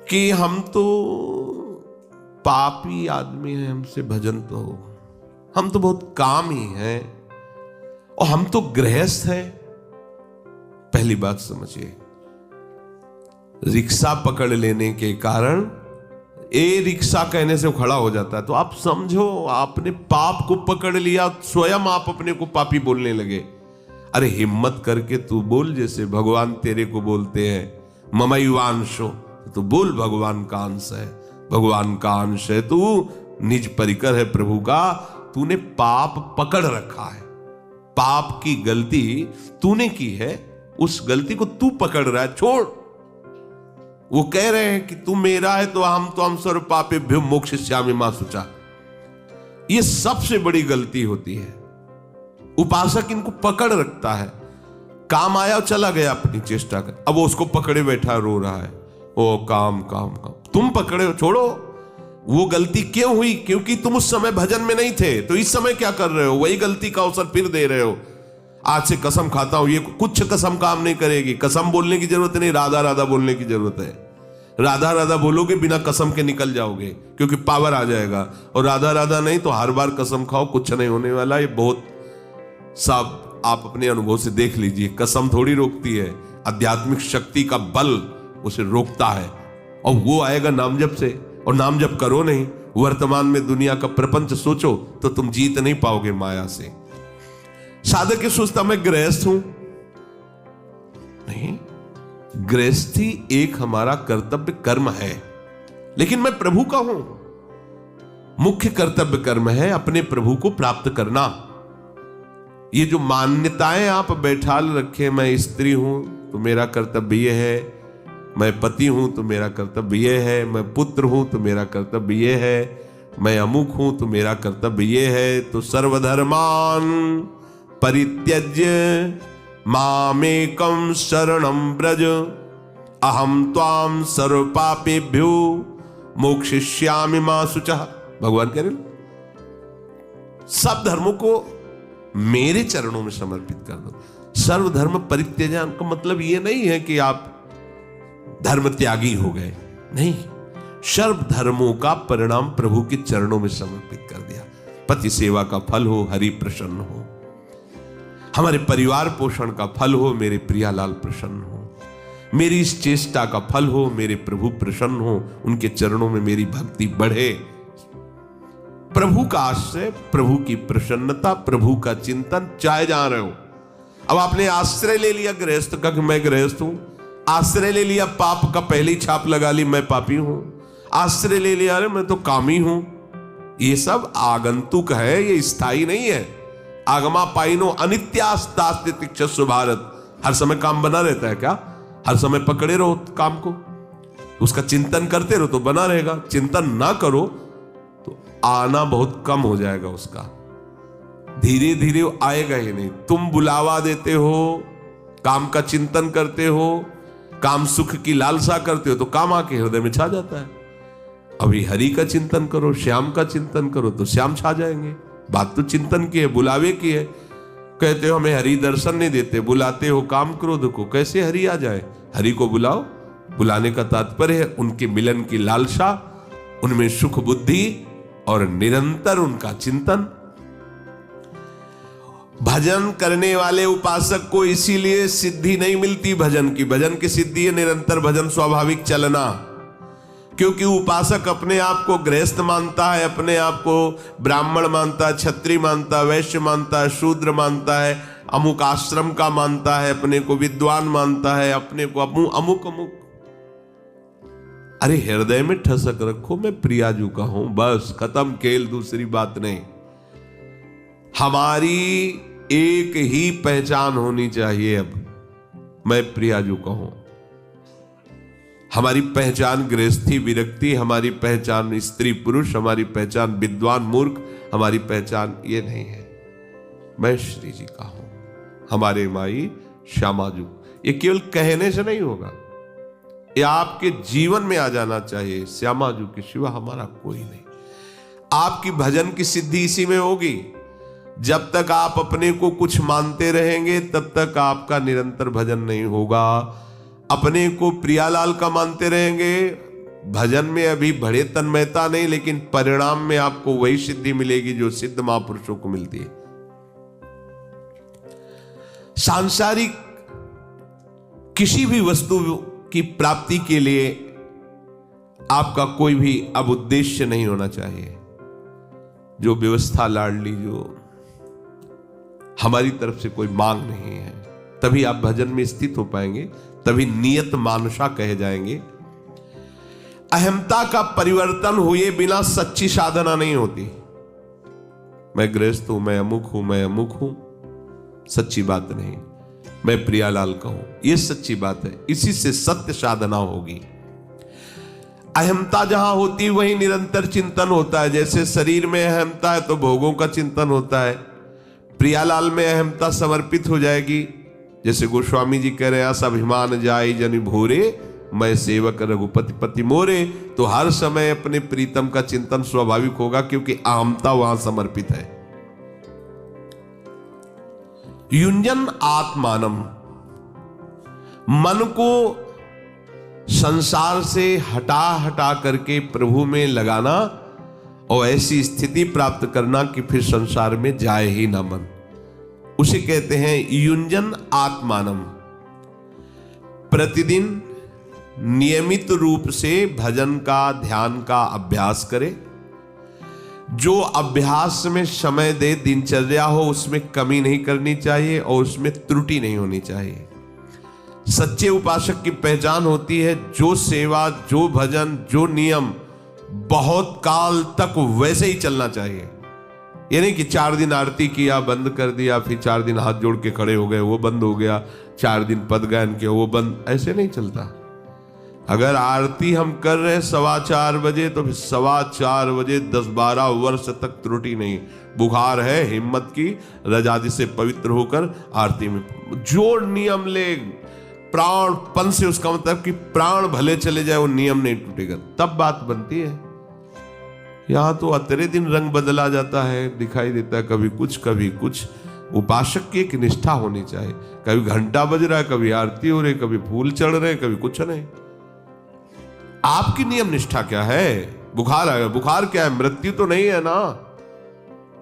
कि हम तो पापी आदमी हैं, हमसे भजन तो हो, हम तो बहुत काम ही हैं और हम तो गृहस्थ हैं। पहली बात समझिए, रिक्शा पकड़ लेने के कारण रिक्शा कहने से खड़ा हो जाता है, तो आप समझो आपने पाप को पकड़ लिया, स्वयं आप अपने को पापी बोलने लगे। अरे हिम्मत करके तू बोल, जैसे भगवान तेरे को बोलते हैं ममैवांशो, तो बोल भगवान का अंश है, भगवान का अंश है तू, निज परिकर है प्रभु का। तूने पाप पकड़ रखा है, पाप की गलती तूने की है, उस गलती को तू पकड़ रहा है, छोड़। वो कह रहे हैं कि तू मेरा है तो हम सर्व पापेभ्यो मोक्षयिष्यामि मा शुचा। ये सबसे बड़ी गलती होती है। उपासक इनको पकड़ रखता है, काम आया चला गया अपनी चेष्टा कर, अब वो उसको पकड़े बैठा रो रहा है, ओ काम काम काम। तुम पकड़े हो, छोड़ो। वो गलती क्यों हुई? क्योंकि तुम उस समय भजन में नहीं थे, तो इस समय क्या कर रहे हो? वही गलती का अवसर फिर दे रहे हो। आज से कसम खाता हूं, ये कुछ कसम काम नहीं करेगी। कसम बोलने की जरूरत नहीं, राधा राधा बोलने की जरूरत है। राधा राधा बोलोगे बिना कसम के निकल जाओगे, क्योंकि पावर आ जाएगा। और राधा राधा नहीं तो हर बार कसम खाओ, कुछ नहीं होने वाला। ये बहुत सब आप अपने अनुभव से देख लीजिए। कसम थोड़ी रोकती है, आध्यात्मिक शक्ति का बल उसे रोकता है, और वो आएगा नाम जप से। और नाम जप करो नहीं, वर्तमान में दुनिया का प्रपंच सोचो, तो तुम जीत नहीं पाओगे माया से। साधक की सोचता मैं गृहस्थ हूं, नहीं, गृहस्थी एक हमारा कर्तव्य कर्म है, लेकिन मैं प्रभु का हूं। मुख्य कर्तव्य कर्म है अपने प्रभु को प्राप्त करना। ये जो मान्यताएं आप बैठाल रखे, मैं स्त्री हूं तो मेरा कर्तव्य ये है, मैं पति हूं तो मेरा कर्तव्य ये है, मैं पुत्र हूं तो मेरा कर्तव्य ये है, मैं अमुक हूं तो मेरा कर्तव्य ये है, तो सर्वधर्मान परित्यज्य मामेकं शरणं व्रज अहम त्वाम सर्व पापेभ्यो मोक्षयिष्यामि मा शुचः। भगवान कह रहे सब धर्मों को मेरे चरणों में समर्पित कर दो। सर्वधर्म परित्यजन का मतलब ये नहीं है कि आप धर्म त्यागी हो गए, नहीं, सर्व धर्मों का परिणाम प्रभु के चरणों में समर्पित कर दिया। पति सेवा का फल हो, हरि प्रसन्न हो, हमारे परिवार पोषण का फल हो, मेरे प्रियालाल प्रसन्न हो, मेरी इस चेष्टा का फल हो, मेरे प्रभु प्रसन्न हो, उनके चरणों में मेरी भक्ति बढ़े। प्रभु का आश्रय, प्रभु की प्रसन्नता, प्रभु का चिंतन, चाहे जा रहे हो। अब आपने आश्रय ले लिया गृहस्थ का कि मैं गृहस्थ हूं, आश्रय ले लिया पाप का, पहली छाप लगा ली मैं पापी हूं, आश्रय ले लिया अरे मैं तो कामी हूं। ये सब आगंतुक है, ये स्थायी नहीं है। आगमा पाइनो अनित्यास्तास्ति तिक्षस्व भारत। हर समय काम बना रहता है क्या? हर समय पकड़े रहो काम को, उसका चिंतन करते रहो तो बना रहेगा। चिंतन ना करो तो आना बहुत कम हो जाएगा उसका, धीरे धीरे आएगा ही नहीं। तुम बुलावा देते हो, काम का चिंतन करते हो, काम सुख की लालसा करते हो, तो काम आके हृदय में छा जाता है। अभी हरि का चिंतन करो, श्याम का चिंतन करो, तो श्याम छा जाएंगे। बात तो चिंतन की है, बुलावे की है। कहते हो हमें हरि दर्शन नहीं देते, बुलाते हो काम क्रोध को, कैसे हरि आ जाए? हरि को बुलाओ। बुलाने का तात्पर्य है उनके मिलन की लालसा, उनमें सुख बुद्धि और निरंतर उनका चिंतन। भजन करने वाले उपासक को इसीलिए सिद्धि नहीं मिलती भजन की। भजन की सिद्धि है निरंतर भजन, स्वाभाविक चलना। क्योंकि उपासक अपने आप को गृहस्थ मानता है, अपने आप को ब्राह्मण मानता है, क्षत्रिय मानता है, वैश्य मानता है, शूद्र मानता है, अमुक आश्रम का मानता है, अपने को विद्वान मानता है, अपने को अमुक अमुक। अरे हृदय में ठसक रखो मैं प्रियाजू का हूं, बस खत्म खेल, दूसरी बात नहीं। हमारी एक ही पहचान होनी चाहिए। अब मैं प्रियाजू का हूं। हमारी पहचान गृहस्थी विरक्ति, हमारी पहचान स्त्री पुरुष, हमारी पहचान विद्वान मूर्ख, हमारी पहचान ये नहीं है। मैं श्री जी का हूं, हमारे माई श्यामाजू। ये केवल कहने से नहीं होगा, ये आपके जीवन में आ जाना चाहिए। श्यामाजू के सिवा हमारा कोई नहीं। आपकी भजन की सिद्धि इसी में होगी। जब तक आप अपने को कुछ मानते रहेंगे तब तक आपका निरंतर भजन नहीं होगा। अपने को प्रियालाल का मानते रहेंगे, भजन में अभी बड़े तन्मयता नहीं, लेकिन परिणाम में आपको वही सिद्धि मिलेगी जो सिद्ध महापुरुषों को मिलती है। सांसारिक किसी भी वस्तु की प्राप्ति के लिए आपका कोई भी अब उद्देश्य नहीं होना चाहिए। जो व्यवस्था लाडली, जो हमारी तरफ से कोई मांग नहीं है, तभी आप भजन में स्थित हो पाएंगे, तभी नियत मानसा कहे जाएंगे। अहमता का परिवर्तन हुए बिना सच्ची साधना नहीं होती। मैं गृहस्थ हूं, मैं अमुक हूं, मैं अमुक हूं, सच्ची बात नहीं। मैं प्रियालाल का हूं, यह सच्ची बात है। इसी से सत्य साधना होगी। अहमता जहां होती वहीं निरंतर चिंतन होता है। जैसे शरीर में अहमता है तो भोगों का चिंतन होता है। प्रियालाल में अहमता समर्पित हो जाएगी। जैसे गोस्वामी जी कह रहे हैं, अस अभिमान जाय जनि भोरे, मैं सेवक रघुपति पति मोरे। तो हर समय अपने प्रीतम का चिंतन स्वाभाविक होगा, क्योंकि अहमता वहां समर्पित है। युंजन आत्मानम, मन को संसार से हटा करके प्रभु में लगाना और ऐसी स्थिति प्राप्त करना कि फिर संसार में जाए ही ना मन, उसे कहते हैं युंजन आत्मानम। प्रतिदिन नियमित रूप से भजन का, ध्यान का अभ्यास करे। जो अभ्यास में समय दे, दिनचर्या हो, उसमें कमी नहीं करनी चाहिए और उसमें त्रुटि नहीं होनी चाहिए। सच्चे उपासक की पहचान होती है जो सेवा, जो भजन, जो नियम बहुत काल तक वैसे ही चलना चाहिए। ये नहीं कि 4 दिन आरती किया, बंद कर दिया, फिर 4 दिन हाथ जोड़ के खड़े हो गए, वो बंद हो गया, 4 दिन पद गायन किया, वो बंद। ऐसे नहीं चलता। अगर आरती हम कर रहे हैं 4:15 बजे, तो फिर 4:15 बजे 10-12 वर्ष तक त्रुटि नहीं। बुखार है, हिम्मत की, रजादि से पवित्र होकर आरती में जो नियम ले, प्राणपन से, उसका मतलब कि प्राण भले चले जाए, वो नियम नहीं टूटेगा, तब बात बनती है। यहां तो अतरे दिन रंग बदला जाता है, दिखाई देता है कभी कुछ कभी कुछ। उपासक की एक निष्ठा होनी चाहिए। कभी घंटा बज रहा है, कभी आरती हो रही, कभी फूल चढ़ रहे, कभी कुछ नहीं। आपकी नियम निष्ठा क्या है? बुखार आएगा, बुखार क्या है? मृत्यु तो नहीं है ना।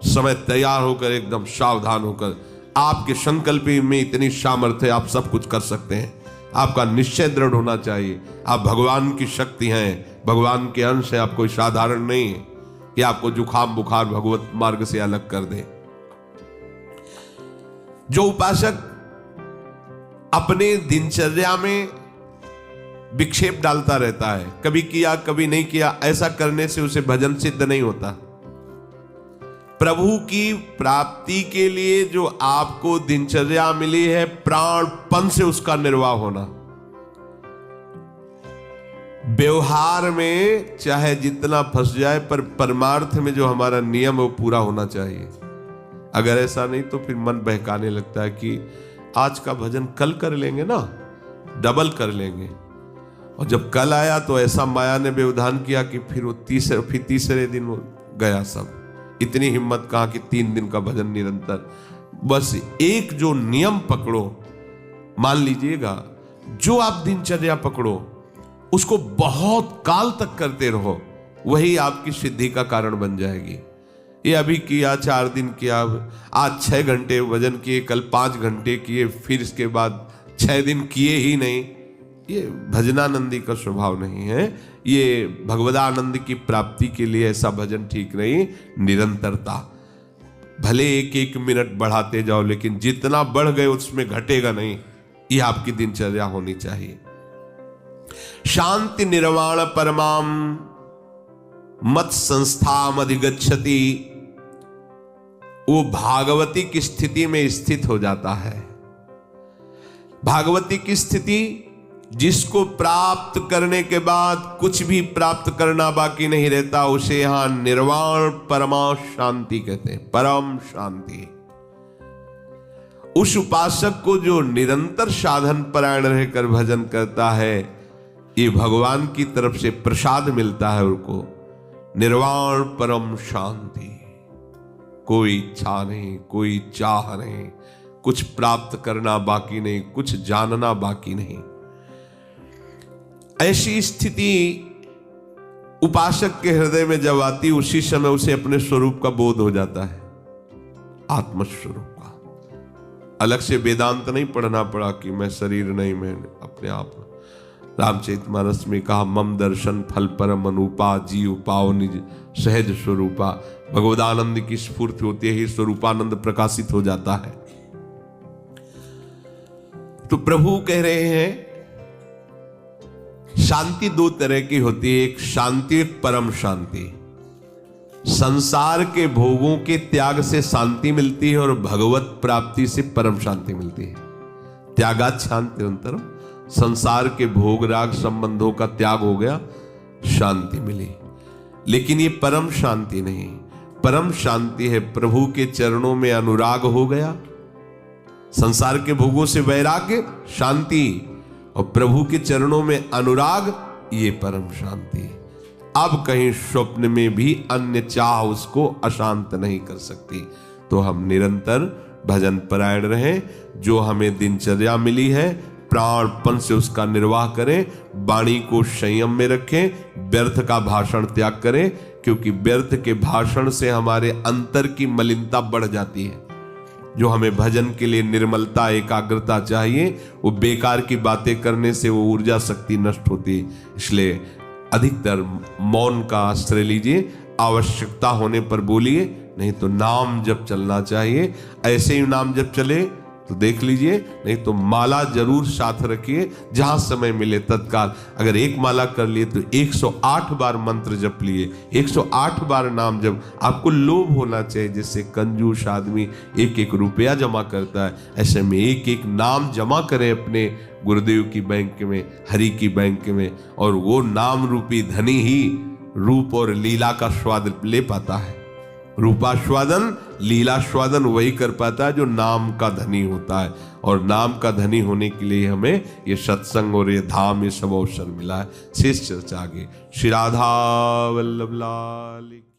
समय तैयार होकर, एकदम सावधान होकर, आपके संकल्प में इतनी सामर्थ्य, आप सब कुछ कर सकते हैं। आपका निश्चय दृढ़ होना चाहिए। आप भगवान की शक्ति हैं, भगवान के अंश है। आप कोई साधारण नहीं है कि आपको जुखाम बुखार भगवत मार्ग से अलग कर दे। जो उपासक अपने दिनचर्या में विक्षेप डालता रहता है, कभी किया कभी नहीं किया, ऐसा करने से उसे भजन सिद्ध नहीं होता। प्रभु की प्राप्ति के लिए जो आपको दिनचर्या मिली है, प्राणपन से उसका निर्वाह होना। व्यवहार में चाहे जितना फंस जाए, पर परमार्थ में जो हमारा नियम है वो पूरा होना चाहिए। अगर ऐसा नहीं तो फिर मन बहकाने लगता है कि आज का भजन कल कर लेंगे ना, डबल कर लेंगे। और जब कल आया तो ऐसा माया ने व्यवधान किया कि फिर वो तीसरे दिन वो गया सब। इतनी हिम्मत कहाँ कि 3 दिन का भजन निरंतर। बस एक जो नियम पकड़ो, मान लीजिएगा, जो आप दिनचर्या पकड़ो उसको बहुत काल तक करते रहो, वही आपकी सिद्धि का कारण बन जाएगी। ये अभी किया, 4 दिन किया, आज 6 घंटे भजन किए, कल 5 घंटे किए, फिर इसके बाद 6 दिन किए ही नहीं, ये भजनानंदी का स्वभाव नहीं है। ये भगवदानंद की प्राप्ति के लिए ऐसा भजन ठीक नहीं। निरंतरता, भले 1-1 मिनट बढ़ाते जाओ, लेकिन जितना बढ़ गए उसमें घटेगा नहीं। ये आपकी दिनचर्या होनी चाहिए। शांति निर्वाण परमाम मत संस्थाम अधिगच्छति, वो भागवती की स्थिति में स्थित हो जाता है। भागवती की स्थिति जिसको प्राप्त करने के बाद कुछ भी प्राप्त करना बाकी नहीं रहता, उसे यहां निर्वाण परमा शांति कहते हैं, परम शांति। उस उपासक को जो निरंतर साधन परायण रहकर भजन करता है, ये भगवान की तरफ से प्रसाद मिलता है उनको। निर्वाण परम शांति, कोई इच्छा नहीं, कोई चाह नहीं, कुछ प्राप्त करना बाकी नहीं, कुछ जानना बाकी नहीं। ऐसी स्थिति उपासक के हृदय में जब आती, उसी समय उसे अपने स्वरूप का बोध हो जाता है, आत्मस्वरूप का। अलग से वेदांत नहीं पढ़ना पड़ा कि मैं शरीर नहीं, मैं अपने आप। रामचरितमानस में कहा, मम दर्शन फल परम अनुपा, जीव पाओ निज सहज स्वरूपा। भगवदानंद की स्फूर्ति होती है, स्वरूपानंद प्रकाशित हो जाता है। तो प्रभु कह रहे हैं शांति दो तरह की होती है, एक शांति, एक परम शांति। संसार के भोगों के त्याग से शांति मिलती है और भगवत प्राप्ति से परम शांति मिलती है। त्यागात शांति अंतरम, संसार के भोग राग संबंधों का त्याग हो गया, शांति मिली। लेकिन ये परम शांति नहीं। परम शांति है प्रभु के चरणों में अनुराग हो गया, संसार के भोगों से वैराग्य, शांति, और प्रभु के चरणों में अनुराग, ये परम शांति है। अब कहीं स्वप्न में भी अन्य चाह उसको अशांत नहीं कर सकती। तो हम निरंतर भजन परायण रहें, जो हमें दिनचर्या मिली है प्राणपन से उसका निर्वाह करें, वाणी को संयम में रखें, व्यर्थ का भाषण त्याग करें, क्योंकि व्यर्थ के भाषण से हमारे अंतर की मलिनता बढ़ जाती है। जो हमें भजन के लिए निर्मलता, एकाग्रता चाहिए, वो बेकार की बातें करने से वो ऊर्जा शक्ति नष्ट होती है। इसलिए अधिकतर मौन का आश्रय लीजिए, आवश्यकता होने पर बोलिए, नहीं तो नाम जप चलना चाहिए। ऐसे ही नाम जप चले तो देख लीजिए, नहीं तो माला जरूर साथ रखिए, जहां समय मिले तत्काल। अगर एक माला कर लिए तो 108 बार मंत्र जप लिए, 108 बार नाम जप। आपको लोभ होना चाहिए, जिससे कंजूस आदमी एक एक रुपया जमा करता है, ऐसे में एक एक नाम जमा करें अपने गुरुदेव की बैंक में, हरि की बैंक में, और वो नाम रूपी धनी ही रूप और लीला का स्वाद ले पाता है। रूपास्वादन, लीलास्वादन वही कर पाता है जो नाम का धनी होता है। और नाम का धनी होने के लिए हमें ये सत्संग और ये धाम, ये सब अवसर मिला है। शेष चर्चा आगे। श्री राधा वल्लभ लाल।